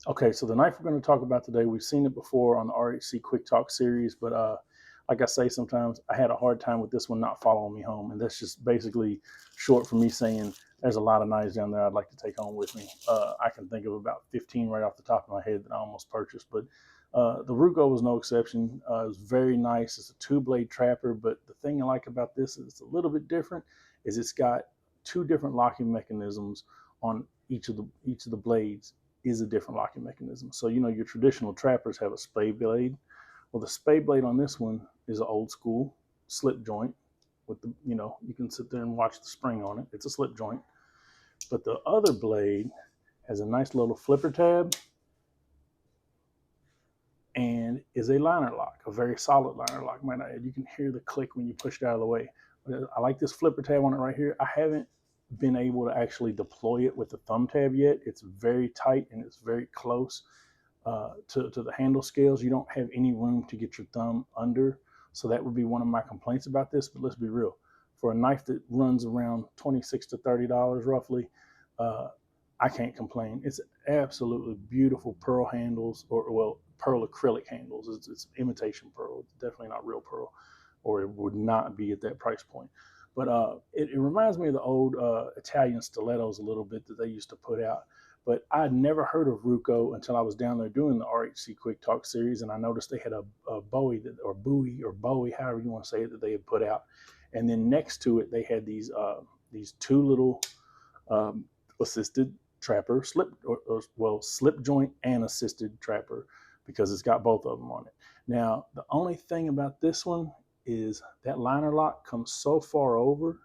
Okay, so the knife we're going to talk about today, we've seen it before on the RHC Quick Talk series, but like I say, sometimes I had a hard time with this one not following me home, and that's just basically short for me saying there's a lot of knives down there I'd like to take home with me. I can think of about 15 right off the top of my head that I almost purchased, but the Ruko was no exception. It was very nice. It's a two-blade trapper, but the thing I like about this is it's a little bit different. Is it's got two different locking mechanisms on each of the blades is a different locking mechanism. So, your traditional trappers have a spade blade. Well, the spade blade on this one is an old school slip joint with you can sit there and watch the spring on it. It's a slip joint. But the other blade has a nice little flipper tab and is a liner lock, a very solid liner lock. Might I add, you can hear the click when you push it out of the way. I like this flipper tab on it right here. I haven't been able to actually deploy it with the thumb tab yet. It's very tight and it's very close to the handle scales. You don't have any room to get your thumb under. So that would be one of my complaints about this. But let's be real. For a knife that runs around $26 to $30 roughly, uh, I can't complain. It's absolutely beautiful pearl handles, or well, pearl acrylic handles. It's imitation pearl. It's definitely not real pearl, or it would not be at that price point. But it reminds me of the old Italian stilettos a little bit that they used to put out. But I'd never heard of Ruko until I was down there doing the RHC Quick Talk series, and I noticed they had a Bowie or Bowie or Bowie, however you want to say it, that they had put out. And then next to it, they had these two little um, assisted trapper slip joint and assisted trapper, because it's got both of them on it. Now the only thing about this one is that liner lock comes so far over,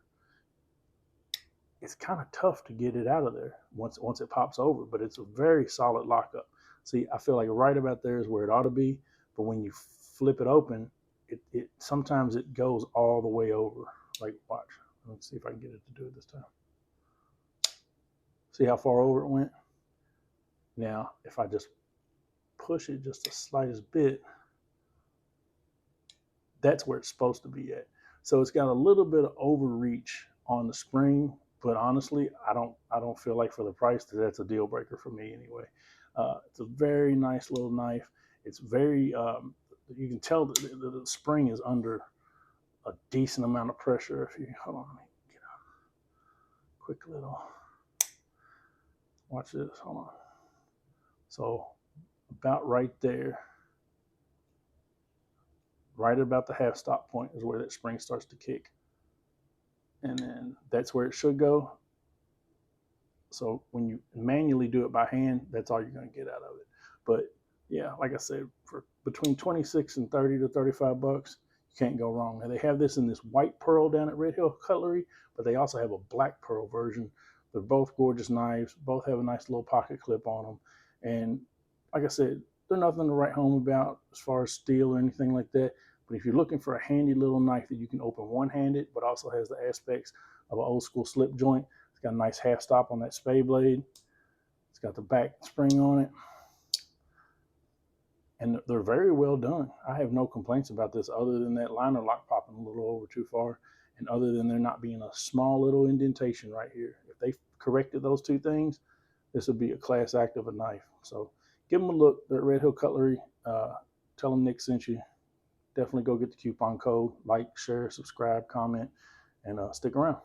it's kind of tough to get it out of there once it pops over, but it's a very solid lockup. See, I feel like right about there is where it ought to be, but when you flip it open, it sometimes it goes all the way over. Like, watch. Let's see if I can get it to do it this time. See how far over it went? Now, if I just push it just the slightest bit, that's where it's supposed to be at. So it's got a little bit of overreach on the spring, but honestly, I don't feel like for the price that's a deal breaker for me anyway. It's a very nice little knife. It's very you can tell that the spring is under a decent amount of pressure. If you hold on, let me get a quick little watch this. Hold on. So about right there, right about the half stop point is where that spring starts to kick. And then that's where it should go. So when you manually do it by hand, that's all you're going to get out of it. But yeah, like I said, for between 26 and 30 to 35 bucks, you can't go wrong. Now they have this in this white pearl down at Red Hill Cutlery, but they also have a black pearl version. They're both gorgeous knives. Both have a nice little pocket clip on them. And like I said, they're nothing to write home about as far as steel or anything like that. But if you're looking for a handy little knife that you can open one-handed, but also has the aspects of an old school slip joint, it's got a nice half stop on that spade blade. It's got the back spring on it. And they're very well done. I have no complaints about this other than that liner lock popping a little over too far, and other than there not being a small little indentation right here. If they corrected those two things, this would be a class act of a knife. So give them a look. They're at Red Hill Cutlery. Tell them Nick sent you. Definitely go get the coupon code. Like, share, subscribe, comment, and stick around.